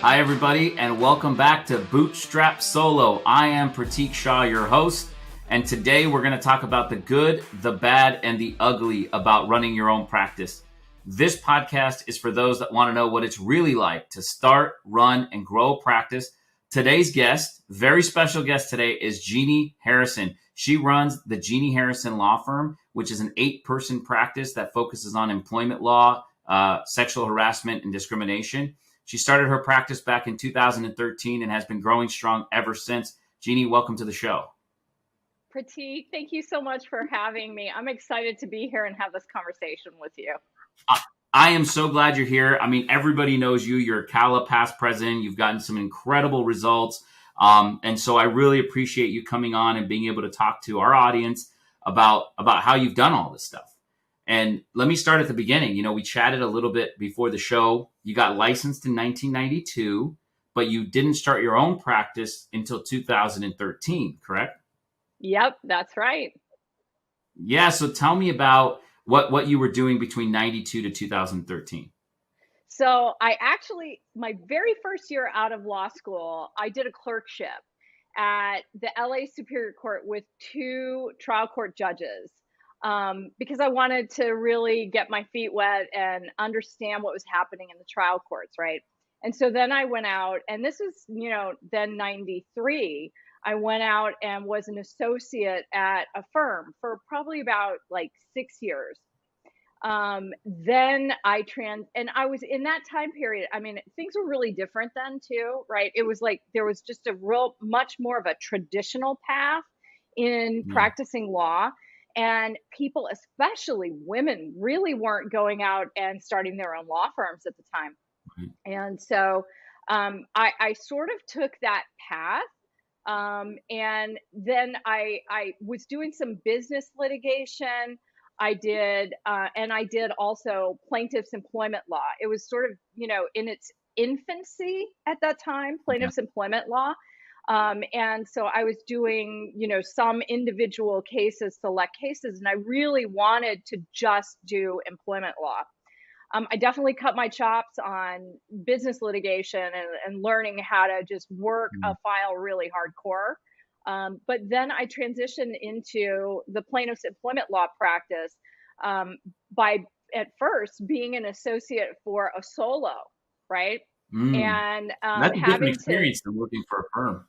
Hi, everybody, and welcome back to Bootstrap Solo. I am Pratik Shah, your host, and today we're going to talk about the good, the bad, and the ugly about running your own practice. This podcast is for those that want to know what it's really like to start, run, and grow a practice. Today's guest, very special guest today, is Jeannie Harrison. She runs the Jeannie Harrison Law Firm, which is an 8-person practice that focuses on employment law, sexual harassment, and discrimination. She started her practice back in 2013 and has been growing strong ever since. Jeannie, welcome to the show. Pratik, thank you so much for having me. I'm excited to be here and have this conversation with you. I am so glad you're here. I mean, everybody knows you. You're a CALA past president. You've gotten some incredible results. And so I really appreciate you coming on and being able to talk to our audience about how you've done all this stuff. And let me start at the beginning. You know, we chatted a little bit before the show. You got licensed in 1992, but you didn't start your own practice until 2013, correct? Yep, that's right. Yeah. So tell me about what you were doing between 92 to 2013. So my very first year out of law school, I did a clerkship at the LA Superior Court with 2 trial court judges because I wanted to really get my feet wet and understand what was happening in the trial courts, right? And so then I went out, and this is, then 93. I went out and was an associate at a firm for probably about like 6 years. Then and I was in that time period. I mean, things were really different then too, right? It was like there was just a real much more of a traditional path in Yeah. practicing law. And people, especially women, really weren't going out and starting their own law firms at the time. Right. And so I sort of took that path. And then I was doing some business litigation. And I did also plaintiff's employment law. It was sort of, in its infancy at that time, Yeah. plaintiff's employment law. And so I was doing, some individual cases, select cases, and I really wanted to just do employment law. I definitely cut my chops on business litigation and learning how to just work a file really hardcore. But then I transitioned into the plaintiff's employment law practice by at first being an associate for a solo, right? And That's a different having to, experience than working for a firm.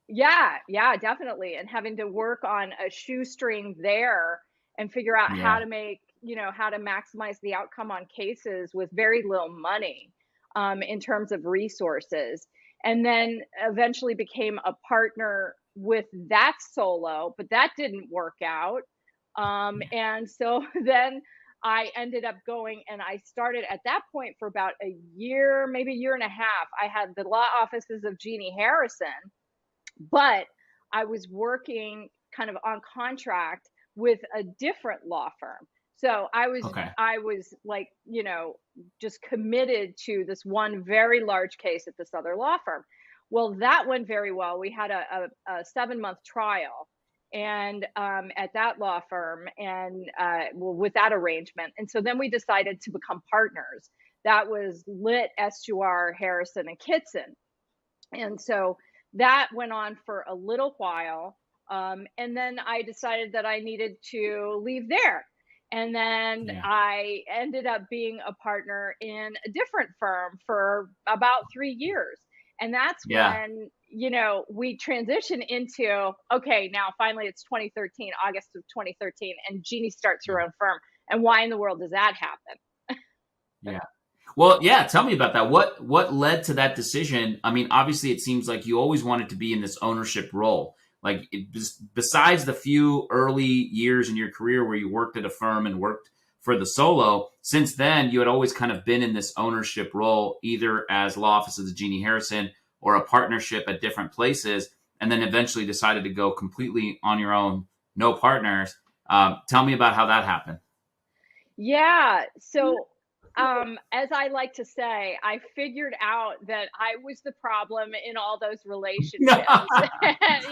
yeah, definitely. And having to work on a shoestring there and figure out how Yeah. to how to maximize the outcome on cases with very little money in terms of resources. And then eventually became a partner with that solo, but that didn't work out. And so then I ended up going, and I started at that point for about a year, maybe a year and a half. I had the law offices of Jeannie Harrison, but I was working kind of on contract with a different law firm. So Okay. I was like, just committed to this one very large case at this other law firm. Well, that went very well. We had a 7-month trial and at that law firm, and with that arrangement. And so then we decided to become partners. That was Litt, Estuar, Harrison, and Kitson. And so that went on for a little while. And then I decided that I needed to leave there. And then Yeah. I ended up being a partner in a different firm for about 3 years. And that's Yeah. when, we transitioned into, okay, now finally it's 2013, August of 2013, and Jeannie starts her own firm. And why in the world does that happen? Yeah. Well, yeah, tell me about that. What led to that decision? I mean, obviously it seems like you always wanted to be in this ownership role. Like besides the few early years in your career where you worked at a firm and worked for the solo, since then you had always kind of been in this ownership role, either as law offices of Jeannie Harrison or a partnership at different places, and then eventually decided to go completely on your own, no partners. Tell me about how that happened. Yeah. So, as I like to say, I figured out that I was the problem in all those relationships. Yeah,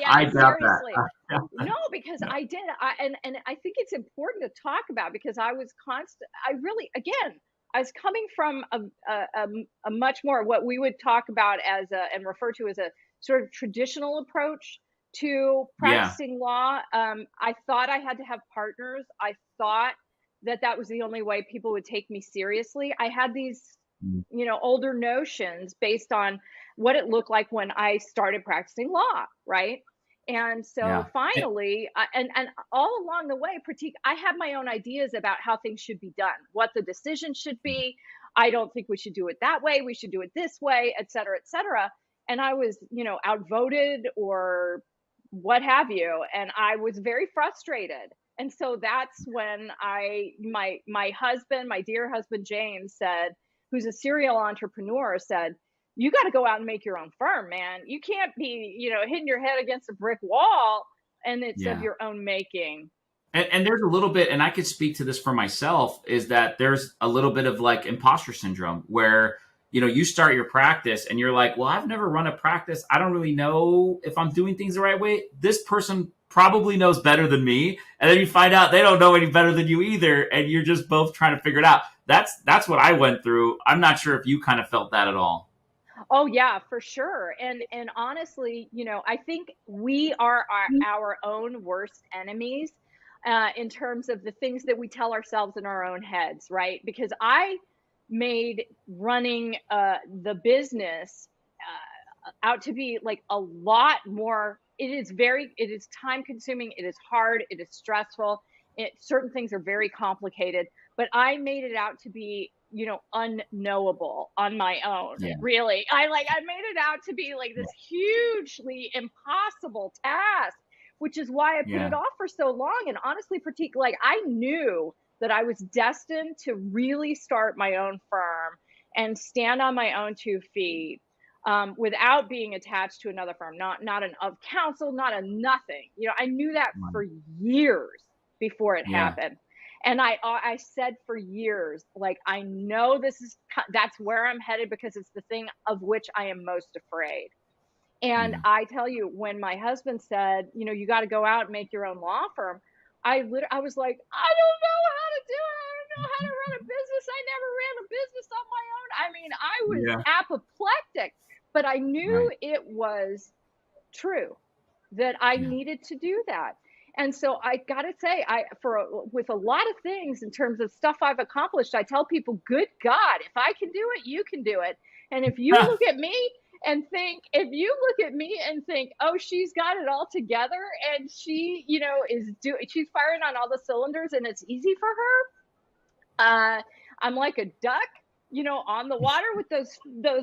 I doubt seriously. that. No, because No. and I think it's important to talk about because I was constant. I really, again, I was coming from a much more what we would talk about as and refer to as a sort of traditional approach to Yeah. practicing law. I thought I had to have partners. I thought that that was the only way people would take me seriously. I had these, Mm. older notions based on what it looked like when I started practicing law, right? And so Yeah. finally, and all along the way, Pratik, I had my own ideas about how things should be done, what the decision should be. I don't think we should do it that way. We should do it this way, et cetera, et cetera. And I was, outvoted or what have you, and I was very frustrated. And so that's when my husband, my dear husband James said, who's a serial entrepreneur, said, you got to go out and make your own firm, man. You can't be, hitting your head against a brick wall and it's of Yeah. your own making. And there's a little bit, and I could speak to this for myself, is that there's a little bit of like imposter syndrome where, you start your practice and you're like, well, I've never run a practice. I don't really know if I'm doing things the right way. This person probably knows better than me. And then you find out they don't know any better than you either. And you're just both trying to figure it out. That's what I went through. I'm not sure if you kind of felt that at all. Oh yeah, for sure. And honestly, I think we are our own worst enemies in terms of the things that we tell ourselves in our own heads, right? Because I made running the business out to be like a lot more. It is time consuming. It is hard. It is stressful. Certain things are very complicated, but I made it out to be, unknowable on my own. Yeah. Really. I made it out to be like this hugely impossible task, which is why I put Yeah. it off for so long. And honestly, particularly, like I knew that I was destined to really start my own firm and stand on my own 2 feet without being attached to another firm, not an of counsel, not a nothing. I knew that for years before it Yeah. happened. And I said for years, like, I know that's where I'm headed because it's the thing of which I am most afraid. And Yeah. I tell you, when my husband said, you got to go out and make your own law firm, I was like, I don't know how to do it. I don't know how to run a business. I never ran a business on my own. I mean, I was Yeah. apoplectic, but I knew Right. it was true that I Yeah. needed to do that. And so I got to say, with a lot of things in terms of stuff I've accomplished, I tell people, good God, if I can do it, you can do it. And if you look at me and think, oh, she's got it all together and she, she's firing on all the cylinders and it's easy for her. I'm like a duck, on the water with those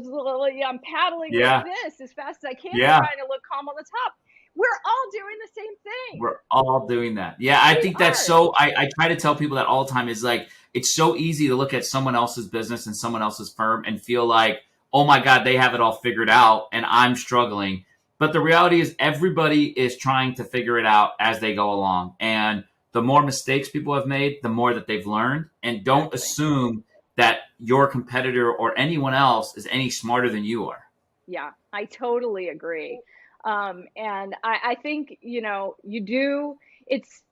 little, I'm paddling Yeah. like this as fast as I can, Yeah. trying to look calm on the top. We're all doing the same thing. We're all doing that. Yeah, I think that's so. I try to tell people that all the time is like, it's so easy to look at someone else's business and someone else's firm and feel like, oh my God, they have it all figured out and I'm struggling. But the reality is everybody is trying to figure it out as they go along. And the more mistakes people have made, the more that they've learned. And don't assume that your competitor or anyone else is any smarter than you are. Yeah, I totally agree. And I think, it's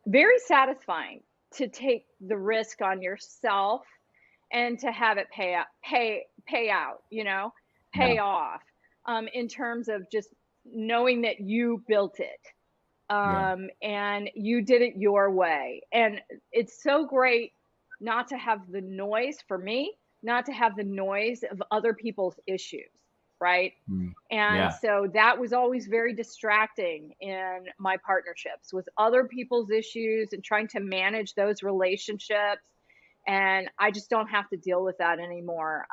very satisfying to take the risk on yourself and to have it pay out, pay Yeah. off, in terms of just knowing that you built it, Yeah. and you did it your way. And it's so great not to have the noise, for me, not to have the noise of other people's issues, right? Mm. And Yeah. so that was always very distracting in my partnerships, with other people's issues and trying to manage those relationships. And I just don't have to deal with that anymore.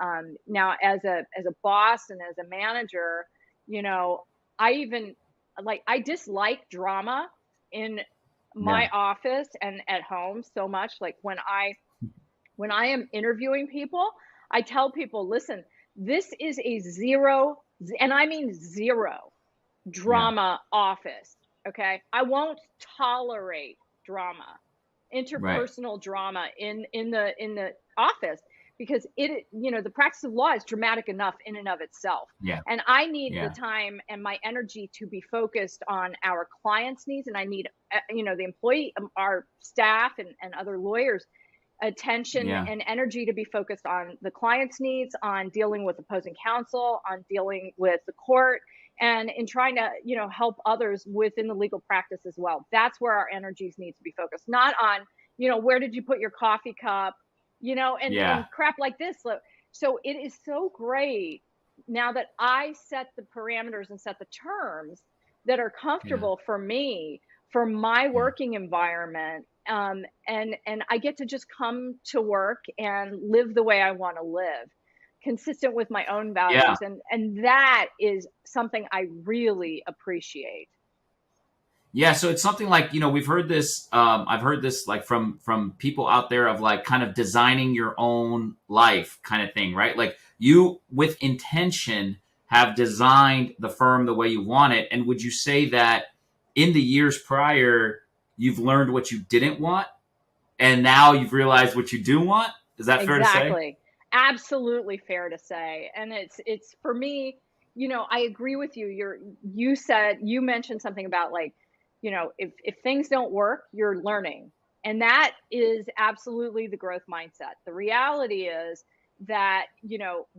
Now, as a boss and as a manager, I even I dislike drama in my Yeah. office and at home so much. Like when I am interviewing people, I tell people, listen, this is a zero, and I mean zero, Yeah. drama office. Okay. I won't tolerate drama, Right. interpersonal drama in the office, because the practice of law is dramatic enough in and of itself. Yeah. And I need the Yeah. time and my energy to be focused on our clients' needs. And I need, the employee, our staff and other lawyers, attention Yeah. and energy to be focused on the client's needs, on dealing with opposing counsel, on dealing with the court, and in trying to, help others within the legal practice as well. That's where our energies need to be focused, not on, where did you put your coffee cup, Yeah. and crap like this. So it is so great now that I set the parameters and set the terms that are Yeah. comfortable for me, for my Yeah. working environment. And I get to just come to work and live the way I want to live, consistent with my own Yeah. values. And that is something I really appreciate. Yeah, so it's something like, we've heard this. I've heard this like from people out there of like kind of designing your own life kind of thing, right? Like you, with intention, have designed the firm the way you want it. And would you say that in the years prior, you've learned what you didn't want, and now you've realized what you do want? Is that fair to say? Exactly. Absolutely fair to say. And it's for me, I agree with you. You mentioned something about like, if things don't work, you're learning. And that is absolutely the growth mindset. The reality is that,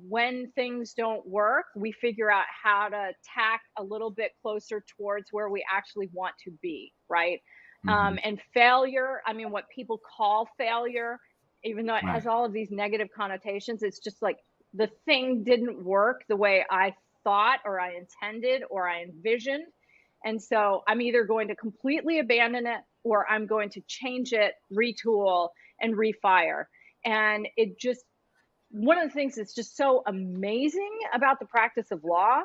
when things don't work, we figure out how to tack a little bit closer towards where we actually want to be, right? Hmm. And failure, I mean, what people call failure, even though it Right. has all of these negative connotations, it's just like the thing didn't work the way I thought or I intended or I envisioned. And so I'm either going to completely abandon it or I'm going to change it, retool, and refire. And it just, one of the things that's just so amazing about the practice of law,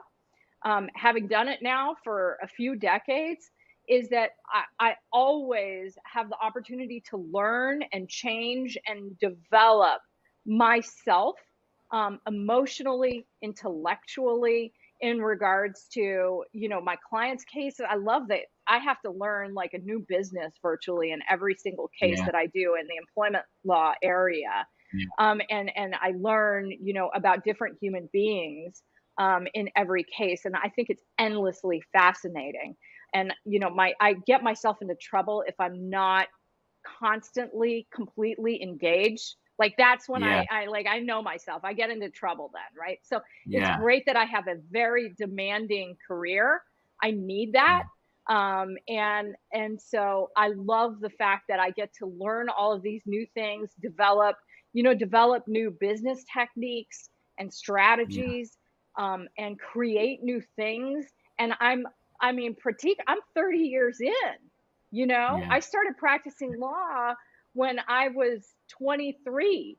having done it now for a few decades, is that I always have the opportunity to learn and change and develop myself, emotionally, intellectually, in regards to, my clients' cases. I love that I have to learn like a new business virtually in every single case Yeah. that I do in the employment law area. Yeah. And I learn, about different human beings, in every case. And I think it's endlessly fascinating. And, I get myself into trouble if I'm not constantly, completely engaged. Like that's when Yeah. I know myself. I get into trouble then, right? So it's Yeah. great that I have a very demanding career. I need that. And so I love the fact that I get to learn all of these new things, develop new business techniques and Yeah. strategies, and create new things. And I mean, Pratik, I'm 30 years in. Yeah. I started practicing law when I was 23.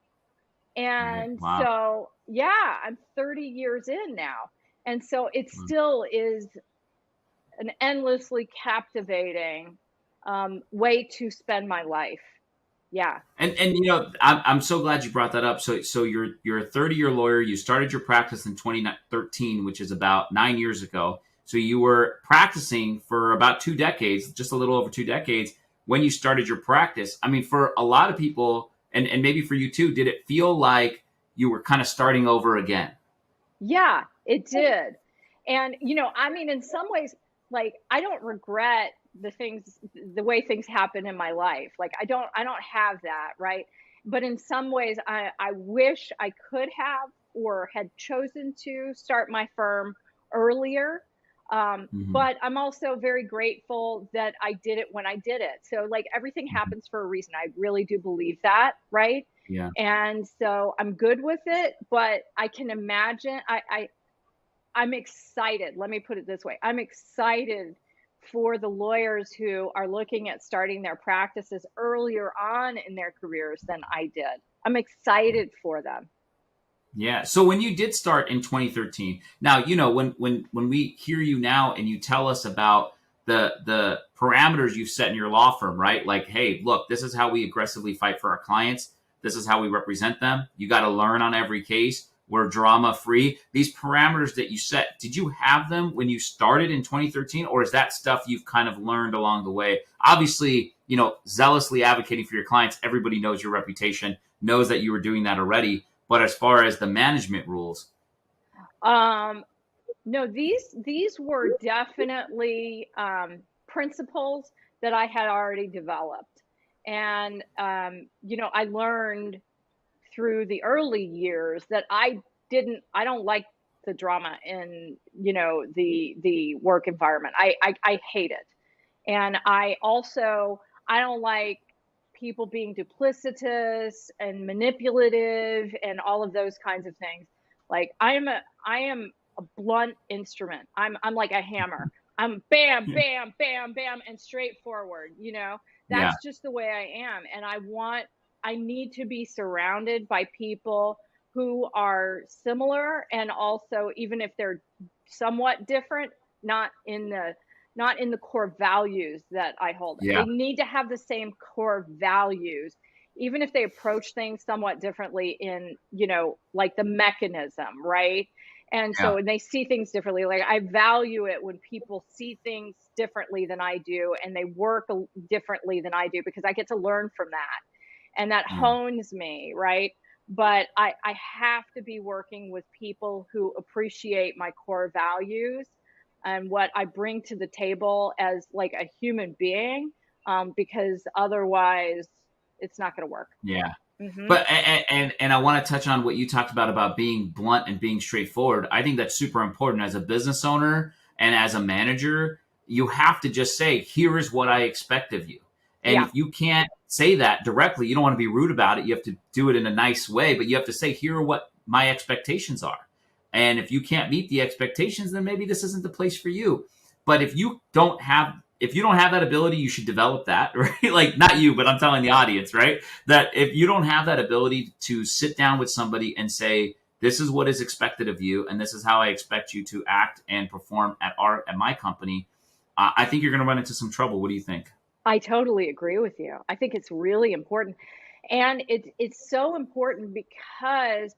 Right. And Wow. so, yeah, I'm 30 years in now. And so it still is an endlessly captivating, way to spend my life. Yeah. And I'm so glad you brought that up. So you're a 30-year lawyer. You started your practice in 2013, which is about 9 years ago. So you were practicing for about 2 decades, just a little over 2 decades, when you started your practice. I mean, for a lot of people, and maybe for you too, did it feel like you were kind of starting over again? Yeah, it did. And, I mean, in some ways, like, I don't regret the way things happen in my life. Like, I don't have that, right? But in some ways, I wish I could have or had chosen to start my firm earlier. Hmm. But I'm also very grateful that I did it when I did it. So, like, everything Hmm. happens for a reason. I really do believe that, right? Yeah. And so I'm good with it, but I can imagine I'm excited. Let me put it this way. I'm excited for the lawyers who are looking at starting their practices earlier on in their careers than I did. I'm excited for them. Yeah. So when you did start in 2013, now when we hear you now and you tell us about the parameters you've set in your law firm, right? Like, hey, look, this is how we aggressively fight for our clients. This is how we represent them. You got to learn on every case. We're drama free. These parameters that you set, did you have them when you started in 2013, or is that stuff you've kind of learned along the way? Obviously, zealously advocating for your clients. Everybody knows your reputation, knows that you were doing that already, but as far as the management rules, Um, no, these were definitely, principles that I had already developed. And, I learned through the early years that I don't like the drama in, the work environment. I hate it. And I don't like people being duplicitous and manipulative and all of those kinds of things. Like I am a blunt instrument. I'm like a hammer. I'm bam, Yeah. bam, bam, bam, and straightforward. Yeah. That's just the way I am. And I need to be surrounded by people who are similar, and also, even if they're somewhat different, not in the not in the core values that I hold. Yeah. They need to have the same core values, even if they approach things somewhat differently in, like the mechanism, right? And so Yeah. when they see things differently, like I value it when people see things differently than I do, and they work differently than I do, because I get to learn from that. And that Yeah. hones me, right? But I have to be working with people who appreciate my core values and what I bring to the table as like a human being, because otherwise it's not going to work. Yeah. Hmm. But and I want to touch on what you talked about being blunt and being straightforward. I think that's super important as a business owner and as a manager. You have to just say, "Here is what I expect of you." And Yeah. if you can't say that directly, you don't want to be rude about it. You have to do it in a nice way, but you have to say, "Here are what my expectations are." And if you can't meet the expectations, then maybe this isn't the place for you. But if you don't have that ability, you should develop that, right? Like not you, but I'm telling the audience, right? That if you don't have that ability to sit down with somebody and say, this is what is expected of you, and this is how I expect you to act and perform at my company, I think you're going to run into some trouble. What do you think? I totally agree with you. I think it's really important. And it's so important because,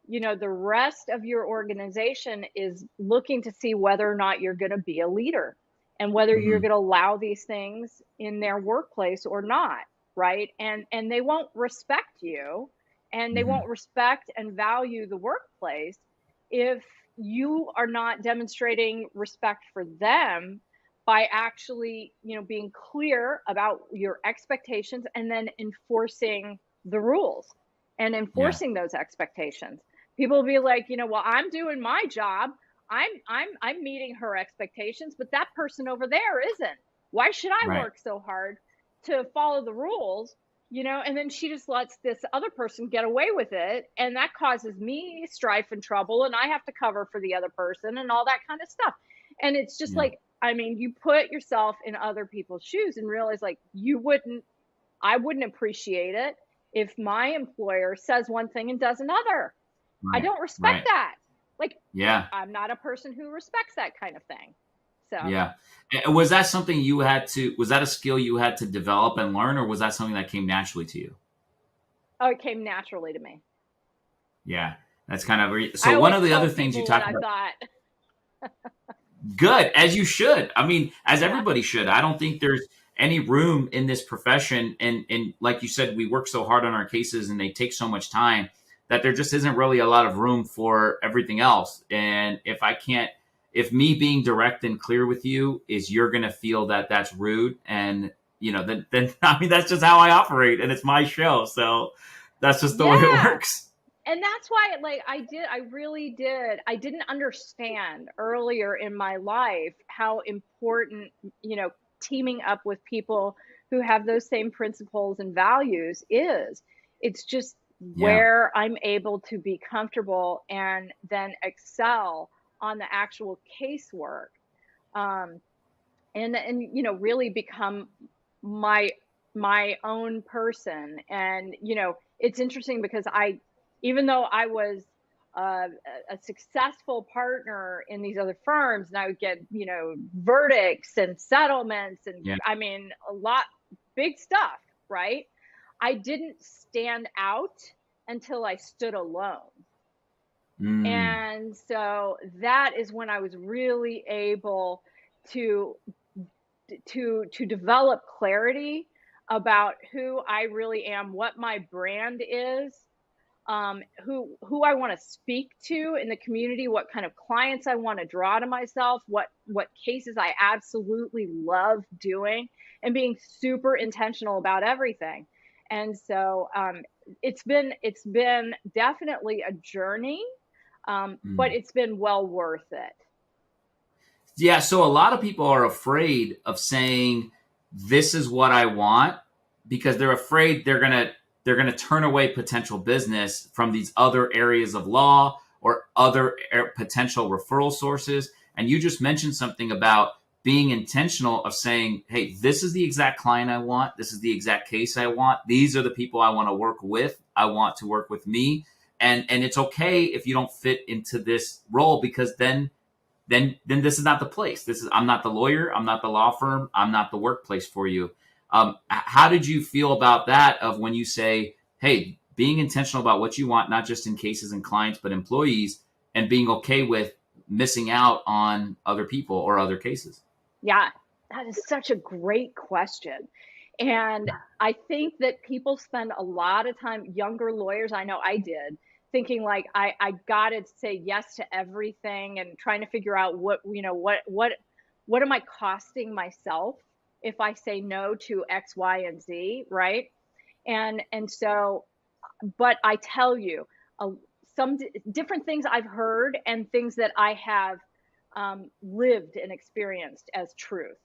the rest of your organization is looking to see whether or not you're going to be a leader, and whether you're Hmm. going to allow these things in their workplace or not, right? And they won't respect you, and they Hmm. won't respect and value the workplace if you are not demonstrating respect for them by actually, being clear about your expectations, and then enforcing the rules and Yeah. enforcing those expectations. People will be like, well, I'm doing my job. I'm meeting her expectations, but that person over there isn't. Why should I Right. work so hard to follow the rules? And then she just lets this other person get away with it, and that causes me strife and trouble, and I have to cover for the other person and all that kind of stuff. And it's just Yeah. like, I mean, you put yourself in other people's shoes and realize, like, I wouldn't appreciate it if my employer says one thing and does another. I Right. don't respect Right. that. Like, Yeah. I'm not a person who respects that kind of thing. So, Yeah. Was that something was that a skill you had to develop and learn, or was that something that came naturally to you? oh, it came naturally to me. Yeah. That's kind of, I so one always of the other told things you people what talked I about. thought. Good, as you should. I mean, as Yeah. everybody should. I don't think there's any room in this profession, and like you said, we work so hard on our cases and they take so much time that there just isn't really a lot of room for everything else. And if me being direct and clear with you is you're going to feel that that's rude, and then I mean that's just how I operate, and it's my show, so that's just the way it Yeah. works. And that's why, like, I really did. I didn't understand earlier in my life how important, teaming up with people who have those same principles and values is. It's just Yeah, where I'm able to be comfortable and then excel on the actual casework. Um, and really become my my own person. And it's interesting because I even though I was a successful partner in these other firms, and I would get verdicts and settlements, and yeah. I mean a lot, big stuff, right? I didn't stand out until I stood alone. Mm, And so that is when I was really able to develop clarity about who I really am, what my brand is, who I want to speak to in the community, what kind of clients I want to draw to myself, what cases I absolutely love doing, and being super intentional about everything. And so it's been definitely a journey, but it's been well worth it. Yeah, so a lot of people are afraid of saying this is what I want because they're afraid they're going to turn away potential business from these other areas of law or other potential referral sources. And you just mentioned something about being intentional of saying, hey, this is the exact client I want. This is the exact case I want. These are the people I want to work with. I want to work with me. And it's okay if you don't fit into this role, because then this is not the place. I'm not the lawyer. I'm not the law firm. I'm not the workplace for you. How did you feel about that, of when you say, hey, being intentional about what you want, not just in cases and clients, but employees, and being okay with missing out on other people or other cases? Yeah, that is such a great question. And I think that people spend a lot of time, younger lawyers, I know I did, thinking like I got to say yes to everything and trying to figure out what am I costing myself if I say no to X, Y, and Z, right? And so, but I tell you, some different things I've heard and things that I have lived and experienced as truth.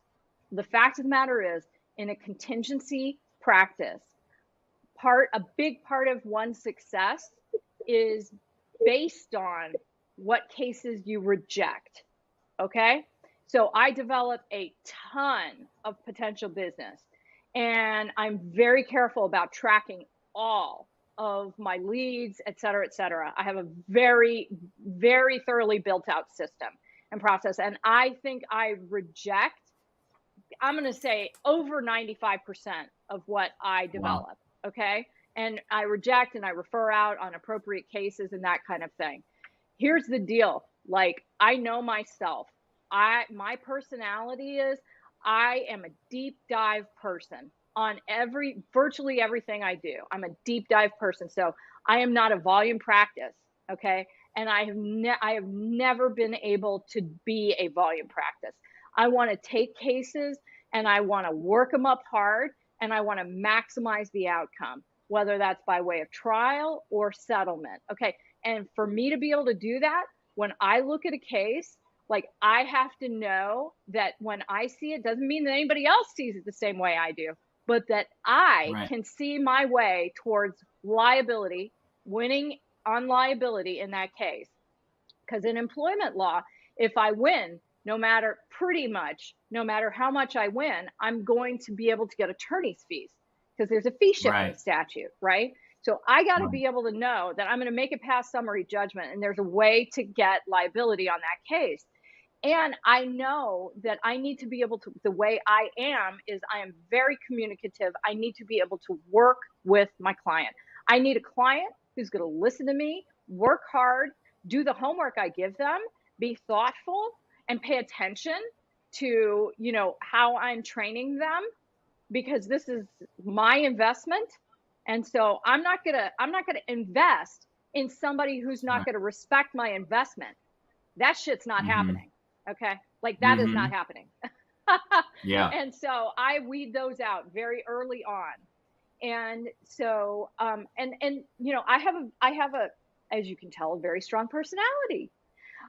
The fact of the matter is, in a contingency practice, a big part of one's success is based on what cases you reject. Okay. So I develop a ton of potential business, and I'm very careful about tracking all of my leads, et cetera, et cetera. I have a very, very thoroughly built out system and process. And I think I reject, I'm going to say, over 95% of what I develop. Wow. Okay. And I reject and I refer out on appropriate cases and that kind of thing. Here's the deal. Like, I know myself. My personality is, I am a deep dive person on virtually everything I do. I'm a deep dive person. So I am not a volume practice. Okay. And I have never been able to be a volume practice. I want to take cases and I want to work them up hard, and I want to maximize the outcome, whether that's by way of trial or settlement. Okay. And for me to be able to do that, when I look at a case, like, I have to know that when I see it, doesn't mean that anybody else sees it the same way I do, but that I can see my way towards liability, winning on liability in that case. Because in employment law, if I win, pretty much no matter how much I win, I'm going to be able to get attorney's fees, because there's a fee shifting statute, right? So I got to be able to know that I'm going to make it past summary judgment, and there's a way to get liability on that case. And I know that I need to be able to, the way I am is I am very communicative. I need to be able to work with my client. I need a client who's going to listen to me, work hard, do the homework I give them, be thoughtful, and pay attention to, how I'm training them, because this is my investment. And so I'm not going to invest in somebody who's not going to respect my investment. That shit's not happening. Okay. Like, that is not happening. Yeah. And so I weed those out very early on. And so, I have a, as you can tell, a very strong personality.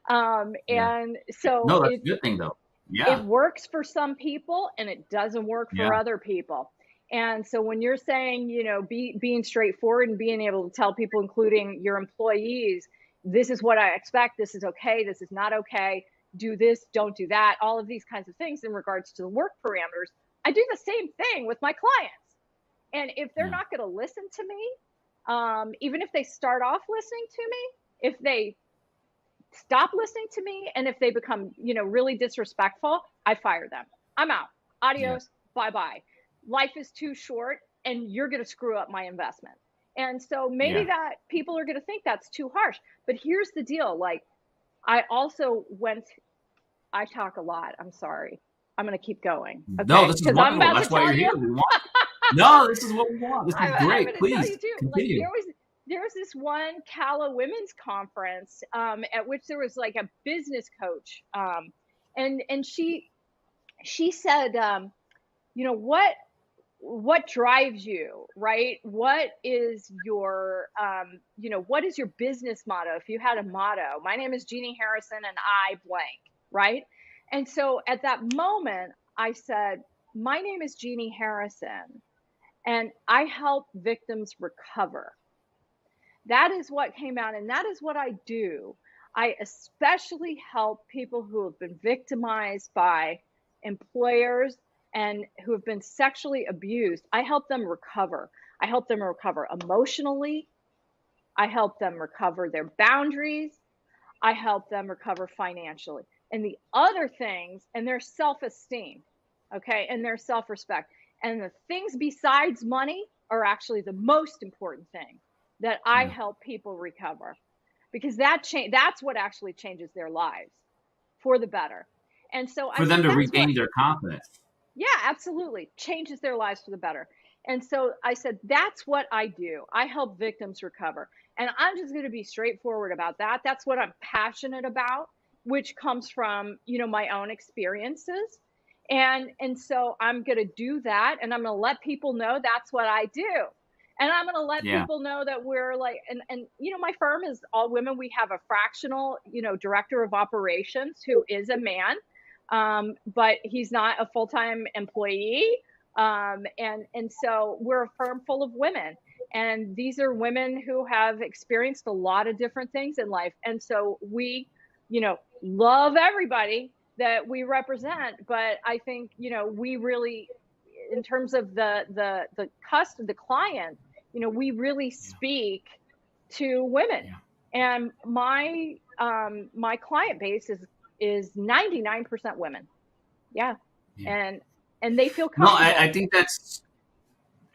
And so no, that's a good thing though. Yeah. It works for some people and it doesn't work for other people. And so when you're saying, being straightforward and being able to tell people, including your employees, this is what I expect, this is okay, this is not okay, do this, don't do that, all of these kinds of things in regards to the work parameters, I do the same thing with my clients. And if they're not going to listen to me, even if they start off listening to me, if they stop listening to me, and if they become, really disrespectful, I fire them. I'm out. Adios. Bye-bye. Life is too short, and you're going to screw up my investment. And so maybe that people are going to think that's too harsh. But here's the deal. Like, I talk a lot. I'm sorry. I'm going to keep going. Okay? No, this is wonderful. That's why you're here. We want. No, this is what we want. This is great. Please continue. Like, there's this one CALA women's conference at which there was like a business coach, and she said, you know, what drives you, right? What is your, you know, what is your business motto? If you had a motto, my name is Jeannie Harrison and I blank, right? And so at that moment, I said, my name is Jeannie Harrison and I help victims recover. That is what came out, and that is what I do. I especially help people who have been victimized by employers and who have been sexually abused. I help them recover. I help them recover emotionally. I help them recover their boundaries. I help them recover financially. And the other things, and their self-esteem, okay, and their self-respect. And the things besides money are actually the most important thing that I help people recover, because that's what actually changes their lives for the better. And so For I them said, to that's what, regain their confidence. yeah, absolutely. Changes their lives for the better. And so I said, that's what I do. I help victims recover. And I'm just going to be straightforward about that. That's what I'm passionate about, which comes from, you know, my own experiences. And so I'm going to do that, and I'm going to let people know that's what I do. And I'm going to let Yeah. people know that we're like, and you know, my firm is all women. We have a fractional, you know, director of operations who is a man, but he's not a full-time employee. And so we're a firm full of women. And these are women who have experienced a lot of different things in life. And so we, you know, love everybody that we represent. But I think, you know, we really, in terms of the client, you know, we really speak to women. Yeah. And my my client base is 99% women. Yeah. Yeah. And they feel No, comfortable. I think that's,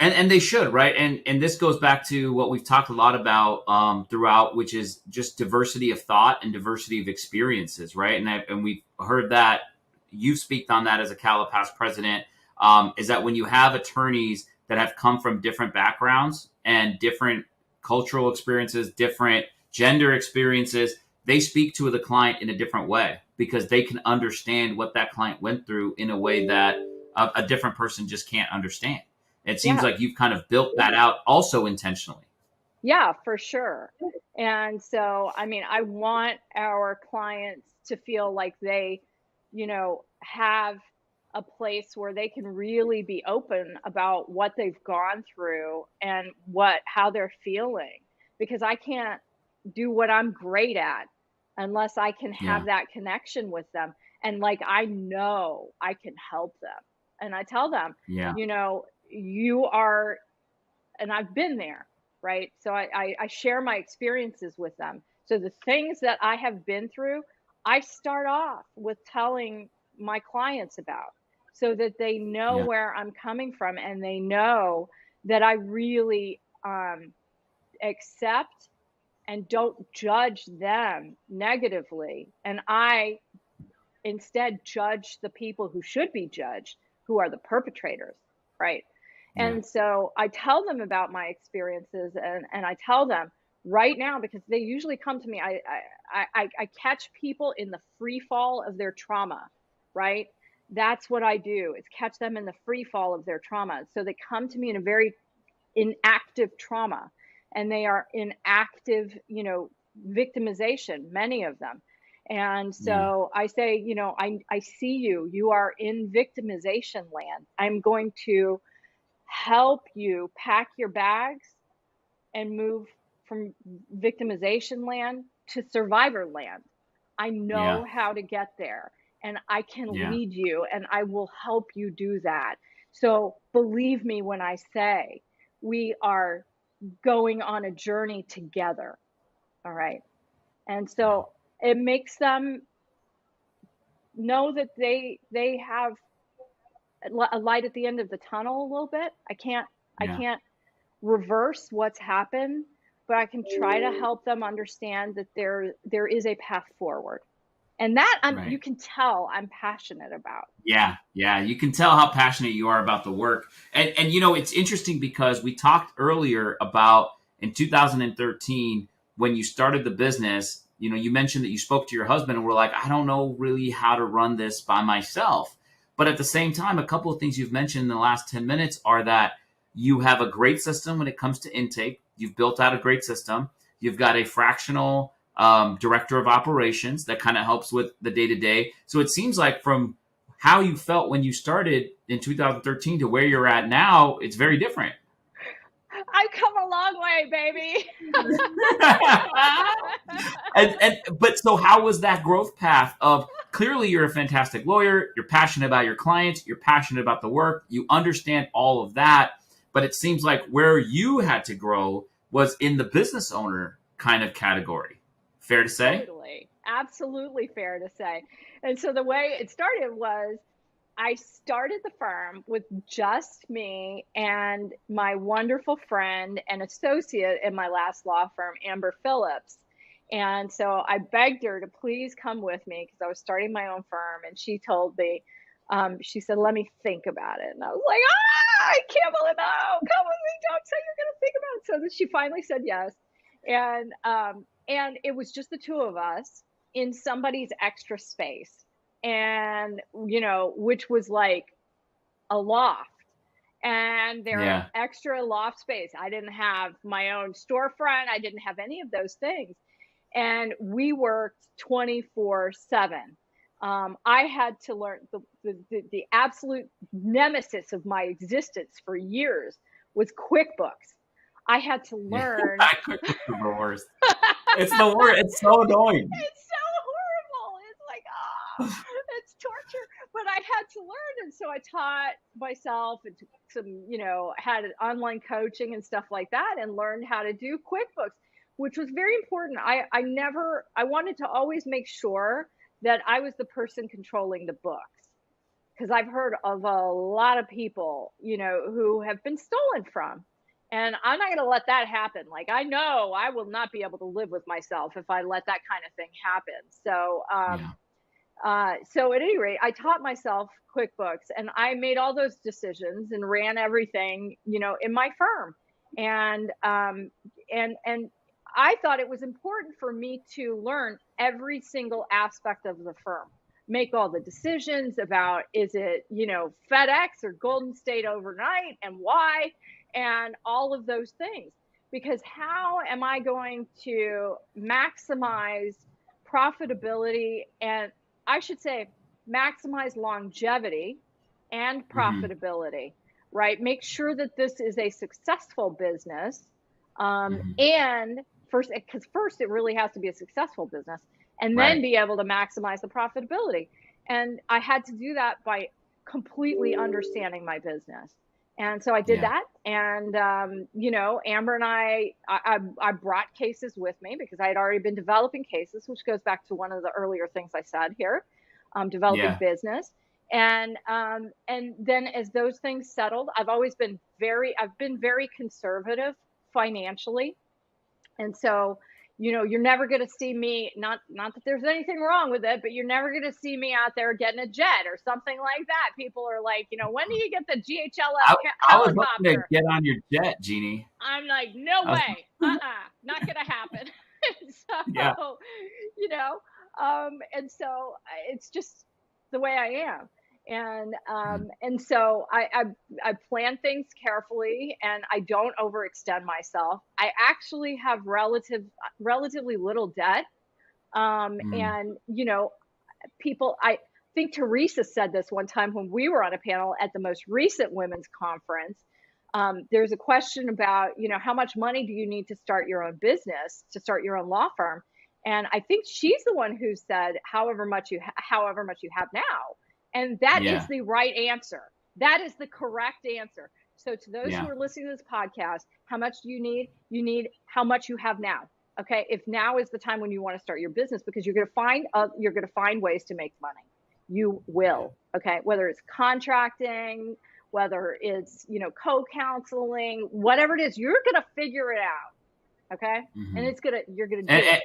and they should, right? And this goes back to what we've talked a lot about throughout, which is just diversity of thought and diversity of experiences, right? And we've heard that you speak on that as a CALA past president, is that when you have attorneys that have come from different backgrounds and different cultural experiences, different gender experiences, they speak to the client in a different way because they can understand what that client went through in a way that a different person just can't understand. It seems Yeah. like you've kind of built that out also intentionally. Yeah, for sure. And so, I mean, I want our clients to feel like they, you know, have a place where they can really be open about what they've gone through and how they're feeling, because I can't do what I'm great at unless I can Yeah. have that connection with them. And like, I know I can help them. And I tell them, Yeah. you know, you are, and I've been there, right? So I share my experiences with them. So the things that I have been through, I start off with telling my clients about, so that they know Yeah. where I'm coming from, and they know that I really accept and don't judge them negatively. And I instead judge the people who should be judged, who are the perpetrators, right? Yeah. And so I tell them about my experiences, and I tell them right now, because they usually come to me, I catch people in the free fall of their trauma, right? That's what I do, is catch them in the free fall of their trauma. So they come to me in a very inactive trauma, and they are in active, you know, victimization, many of them. And Yeah. so I say, you know, I see you, you are in victimization land. I'm going to help you pack your bags and move from victimization land to survivor land. I Yeah. know how to get there, and I can Yeah. lead you, and I will help you do that. So believe me when I say we are going on a journey together. All right. And Yeah. so it makes them know that they have a light at the end of the tunnel a little bit. I Yeah. can't reverse what's happened, but I can try to help them understand that there is a path forward. And that you Right. can tell I'm passionate about. Yeah, yeah, you can tell how passionate you are about the work. And you know, it's interesting because we talked earlier about in 2013, when you started the business, you mentioned that you spoke to your husband and were like, I don't know really how to run this by myself. But at the same time, a couple of things you've mentioned in the last 10 minutes are that you have a great system when it comes to intake. You've built out a great system. You've got a fractional director of operations that kind of helps with the day-to-day. So it seems like from how you felt when you started in 2013 to where you're at now, it's very different. I've come a long way, baby. But so how was that growth path of, clearly you're a fantastic lawyer, you're passionate about your clients, you're passionate about the work, you understand all of that, but it seems like where you had to grow was in the business owner kind of category. Fair to say? Totally. Absolutely fair to say. And so the way it started was I started the firm with just me and my wonderful friend and associate in my last law firm, Amber Phillips. And so I begged her to please come with me because I was starting my own firm. And she told me, she said, let me think about it. And I was like, I can't believe it. No, come with me. Don't say you're going to think about it. So then she finally said yes. And it was just the two of us in somebody's extra space. And, which was like a loft, and there was extra loft space. I didn't have my own storefront. I didn't have any of those things. And we worked 24/7. I had to learn the absolute nemesis of my existence for years was QuickBooks. I had to learn. QuickBooks is the worst. It's the worst. It's so annoying. It's so horrible. It's like, it's torture. But I had to learn. And so I taught myself and took some, had an online coaching and stuff like that and learned how to do QuickBooks, which was very important. I wanted to always make sure that I was the person controlling the books. Because I've heard of a lot of people, who have been stolen from. And I'm not going to let that happen. Like, I know I will not be able to live with myself if I let that kind of thing happen. So, so at any rate, I taught myself QuickBooks and I made all those decisions and ran everything, in my firm. And I thought it was important for me to learn every single aspect of the firm, make all the decisions about, is it, FedEx or Golden State Overnight and why, and all of those things. Because how am I going to maximize profitability, and I should say maximize longevity and profitability, right? Make sure that this is a successful business. And first it really has to be a successful business, and then be able to maximize the profitability. And I had to do that by completely understanding my business. And so I did that. And, Amber and I brought cases with me because I had already been developing cases, which goes back to one of the earlier things I said here, developing business. And then as those things settled, I've been very conservative financially. And so, you're never going to see me, not that there's anything wrong with it, but you're never going to see me out there getting a jet or something like that. People are like, when do you get the GHLF helicopter? I was looking to get on your jet, Jeannie. I'm like, no way. Not going to happen. So, and so it's just the way I am. And so I plan things carefully and I don't overextend myself. I actually have relatively little debt. And, people, I think Teresa said this one time when we were on a panel at the most recent women's conference. There's a question about, how much money do you need to start your own business, to start your own law firm? And I think she's the one who said, however much you have now. And that is the right answer. That is the correct answer. So to those who are listening to this podcast, how much do you need? You need how much you have now. Okay. If now is the time when you want to start your business, because you're going to find ways to make money. You will. Okay. Whether it's contracting, whether it's, co-counseling, whatever it is, you're going to figure it out. Okay. And you're going to do it.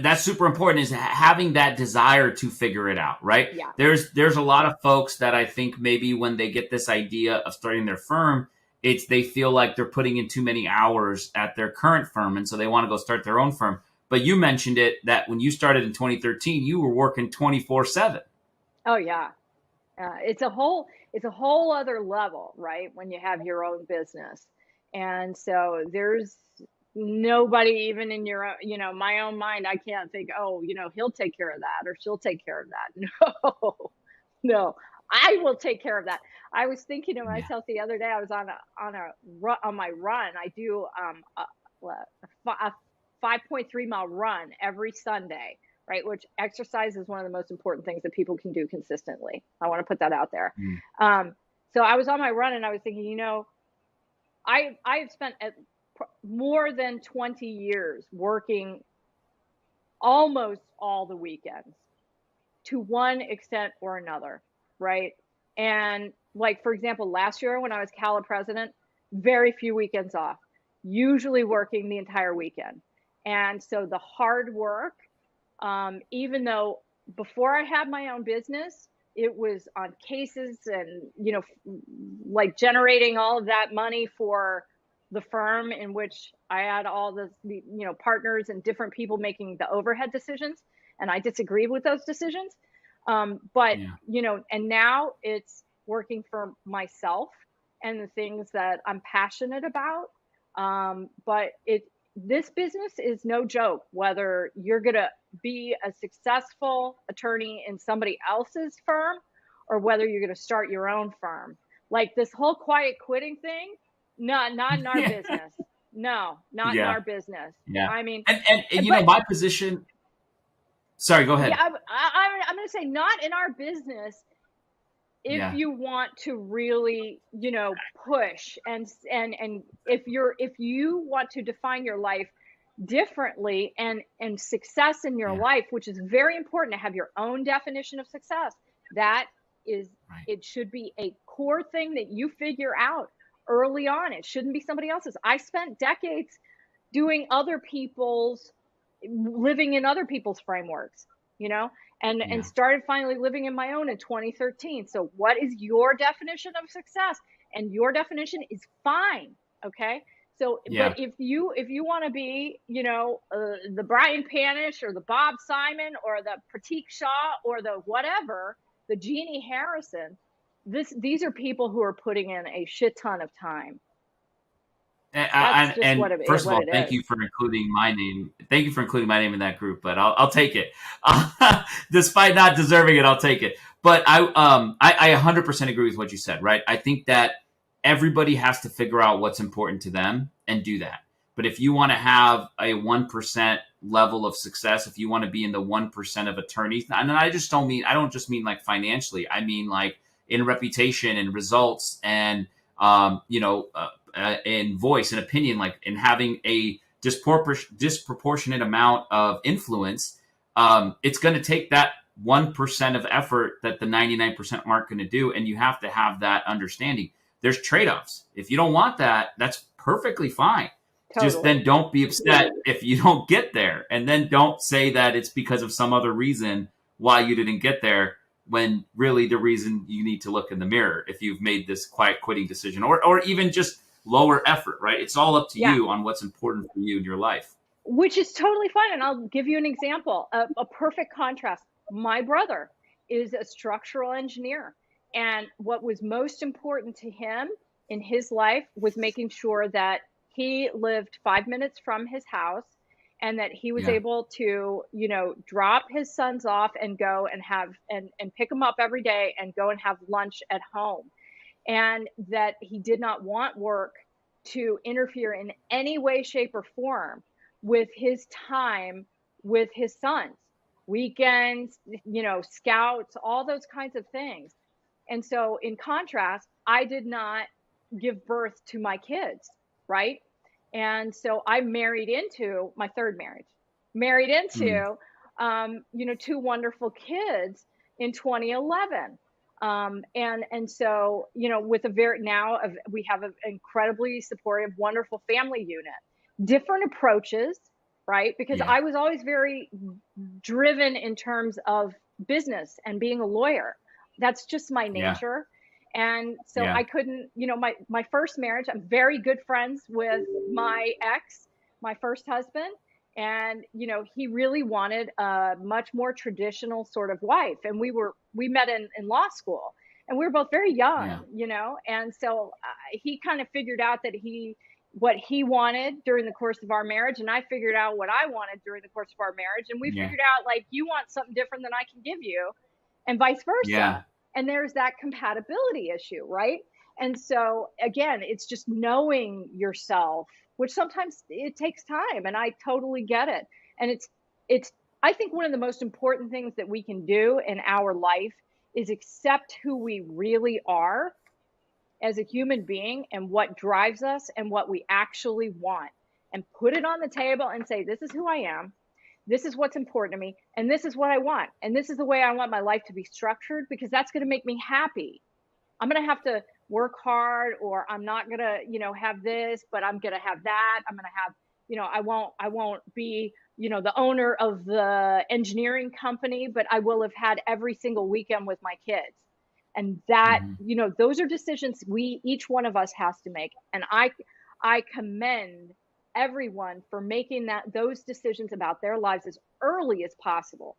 That's super important, is having that desire to figure it out, right? Yeah. There's a lot of folks that I think maybe when they get this idea of starting their firm, they feel like they're putting in too many hours at their current firm, and so they want to go start their own firm. But you mentioned it that when you started in 2013, you were working 24/7. Oh yeah. It's a whole other level, right? When you have your own business. And so there's nobody even in your own, my own mind. I can't think, oh, he'll take care of that or she'll take care of that. No, no, I will take care of that. I was thinking to Yeah. myself the other day, I was on my run. I do a 5.3 mile run every Sunday, right? Which exercise is one of the most important things that people can do consistently. I want to put that out there. Mm. So I was on my run and I was thinking, I've spent more than 20 years working almost all the weekends to one extent or another, right? And like, for example, last year when I was Cala president, very few weekends off, usually working the entire weekend. And so the hard work, even though before I had my own business, it was on cases and, like generating all of that money for the firm in which I had all the partners and different people making the overhead decisions. And I disagreed with those decisions. But, Yeah. And now it's working for myself and the things that I'm passionate about. But this business is no joke, whether you're going to be a successful attorney in somebody else's firm or whether you're going to start your own firm. Like this whole quiet quitting thing, not in our Yeah. business. No, not in Yeah. our business. Yeah. I mean, And but my position. Sorry, go yeah, ahead. I'm going to say not in our business if Yeah. you want to really, push and if you want to define your life differently and success in your Yeah. life, which is very important to have your own definition of success. That is, Right. it should be a core thing that you figure out early on. It shouldn't be somebody else's. I spent decades doing living in other people's frameworks, and Yeah. started finally living in my own in 2013. So what is your definition of success? And your definition is fine. Okay. So, Yeah. but if you want to be, the Brian Panish or the Bob Simon or the Pratik Shah or the whatever, the Jeannie Harrison, these are people who are putting in a shit ton of time. That's just And first of all, it thank is. you for including my name. Thank you for including my name in that group. But I'll take it, despite not deserving it. I'll take it. But I 100% agree with what you said. Right? I think that everybody has to figure out what's important to them and do that. But if you want to have a 1% level of success, if you want to be in the 1% of attorneys, and I don't just mean like financially. I mean like in reputation and results and in voice and opinion, like in having a disproportionate amount of influence, it's going to take that 1% of effort that the 99% aren't going to do. And you have to have that understanding. There's trade-offs. If you don't want that, that's perfectly fine. Totally. Just then don't be upset if you don't get there. And then don't say that it's because of some other reason why you didn't get there, when really the reason you need to look in the mirror if you've made this quiet quitting decision or even just lower effort, right? It's all up to you on what's important for you in your life. Which is totally fine. And I'll give you an example, a perfect contrast. My brother is a structural engineer. And what was most important to him in his life was making sure that he lived 5 minutes from his house and that he was able to, drop his sons off and go and and pick them up every day and go and have lunch at home. And that he did not want work to interfere in any way, shape, or form with his time with his sons, weekends, scouts, all those kinds of things. And so in contrast, I did not give birth to my kids, right? And so I married into my third married into, two wonderful kids in 2011. And so, with we have an incredibly supportive, wonderful family unit, different approaches, right? Because I was always very driven in terms of business and being a lawyer. That's just my nature. And so Yeah. I couldn't, my first marriage, I'm very good friends with my ex, my first husband. And, he really wanted a much more traditional sort of wife. And we met in law school, and we were both very young, Yeah. And so he kind of figured out what he wanted during the course of our marriage. And I figured out what I wanted during the course of our marriage. And we Yeah. figured out, like, you want something different than I can give you, and vice Yeah. versa. And there's that compatibility issue, right? And so again, it's just knowing yourself, which sometimes it takes time, and I totally get it. And it's I think one of the most important things that we can do in our life is accept who we really are as a human being and what drives us and what we actually want, and put it on the table and say, this is who I am. This is what's important to me, and this is what I want, and this is the way I want my life to be structured, because that's going to make me happy. I'm going to have to work hard, or I'm not going to, have this, but I'm going to have that. I'm going to have, I won't be, the owner of the engineering company, but I will have had every single weekend with my kids. And that, Hmm. those are decisions each one of us has to make. And I commend everyone for making those decisions about their lives as early as possible.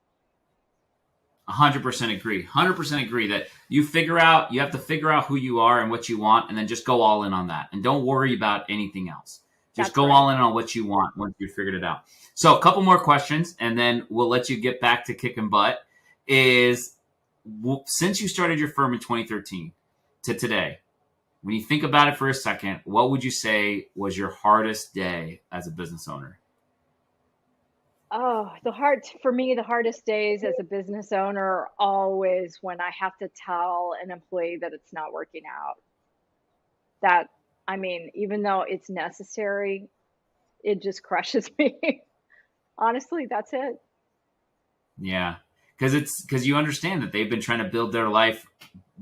100% agree. 100% agree that you have to figure out who you are and what you want, and then just go all in on that. And don't worry about anything else. Just That's go right. all in on what you want once you've figured it out. So a couple more questions, and then we'll let you get back to kicking butt. Since you started your firm in 2013 to today, when you think about it for a second, what would you say was your hardest day as a business owner? Oh, for me, the hardest days as a business owner are always when I have to tell an employee that it's not working out. That, I mean, even though it's necessary, it just crushes me. Honestly, that's it. Yeah, because you understand that they've been trying to build their life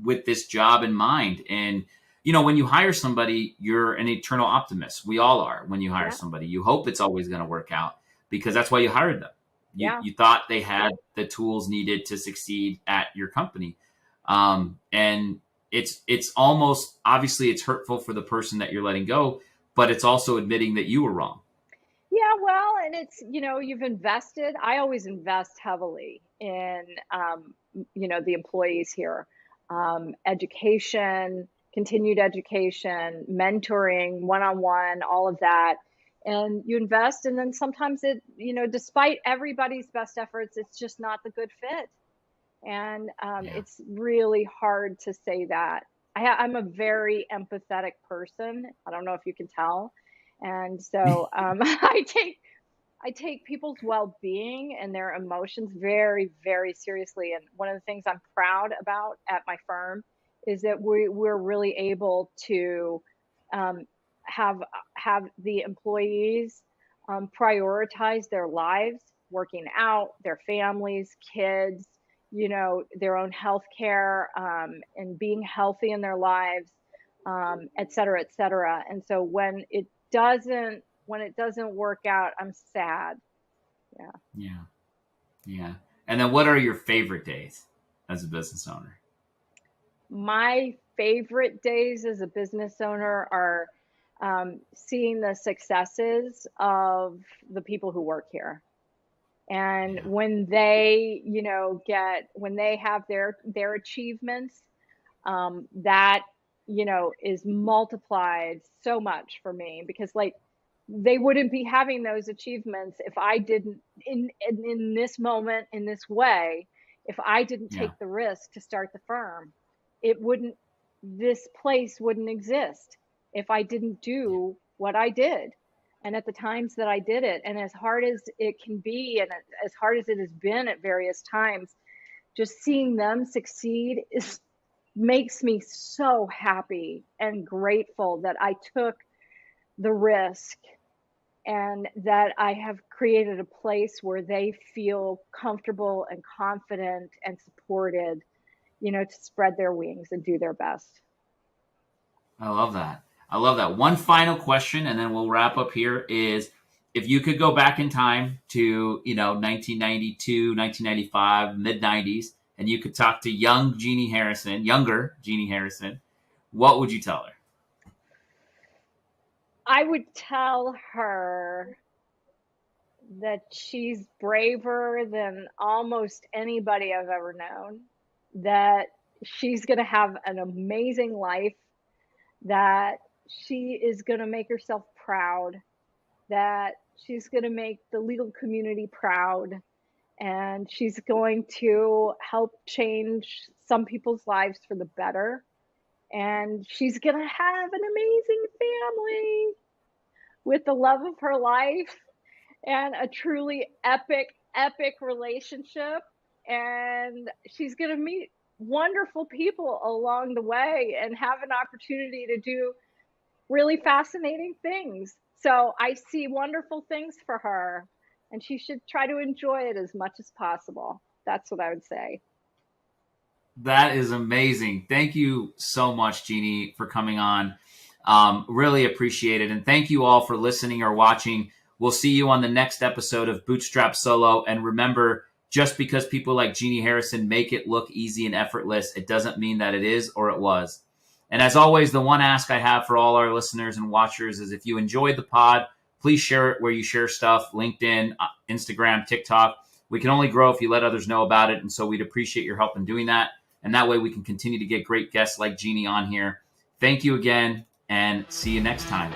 with this job in mind, and when you hire somebody, you're an eternal optimist. We all are. When you hire Yeah, somebody, you hope it's always going to work out because that's why you hired them. You yeah, you thought they had the tools needed to succeed at your company, and it's almost obviously it's hurtful for the person that you're letting go, but it's also admitting that you were wrong. yeah. Well, and it's, you've invested. I always invest heavily in, the employees here. Education, continued education, mentoring, one-on-one, all of that. And you invest, and then sometimes despite everybody's best efforts, it's just not the good fit. And Yeah. it's really hard to say that. I'm a very empathetic person. I don't know if you can tell. And so I take people's well-being and their emotions very, very seriously. And one of the things I'm proud about at my firm is that we're really able to um, have have the employees prioritize their lives, working out, their families, kids, their own health care, and being healthy in their lives, et cetera, et cetera. And so when it doesn't work out, I'm sad. Yeah. Yeah. Yeah. And then what are your favorite days as a business owner? My favorite days as a business owner are seeing the successes of the people who work here. And Yeah. when they, when they have their achievements, that, is multiplied so much for me, because, like, they wouldn't be having those achievements if I didn't, in this moment, in this way, if I didn't Yeah. take the risk to start the firm. It wouldn't This place wouldn't exist if I didn't do what I did, and at the times that I did it. And as hard as it can be, and as hard as it has been at various times, just seeing them succeed makes me so happy and grateful that I took the risk, and that I have created a place where they feel comfortable and confident and supported, to spread their wings and do their best. I love that. I love that. One final question, and then we'll wrap up here is if you could go back in time to, 1992, 1995, mid 90s, and you could talk to younger Jeannie Harrison, what would you tell her? I would tell her that she's braver than almost anybody I've ever known, that she's going to have an amazing life, that she is going to make herself proud, that she's going to make the legal community proud, and she's going to help change some people's lives for the better. And she's going to have an amazing family with the love of her life and a truly epic relationship. And she's going to meet wonderful people along the way and have an opportunity to do really fascinating things. So I see wonderful things for her, and she should try to enjoy it as much as possible. That's what I would say. That is amazing. Thank you so much, Jeannie, for coming on. Really appreciate it. And thank you all for listening or watching. We'll see you on the next episode of Bootstrap Solo. And remember, just because people like Jeannie Harrison make it look easy and effortless, it doesn't mean that it is or it was. And as always, the one ask I have for all our listeners and watchers is if you enjoyed the pod, please share it where you share stuff, LinkedIn, Instagram, TikTok. We can only grow if you let others know about it. And so we'd appreciate your help in doing that. And that way we can continue to get great guests like Jeannie on here. Thank you again, and see you next time.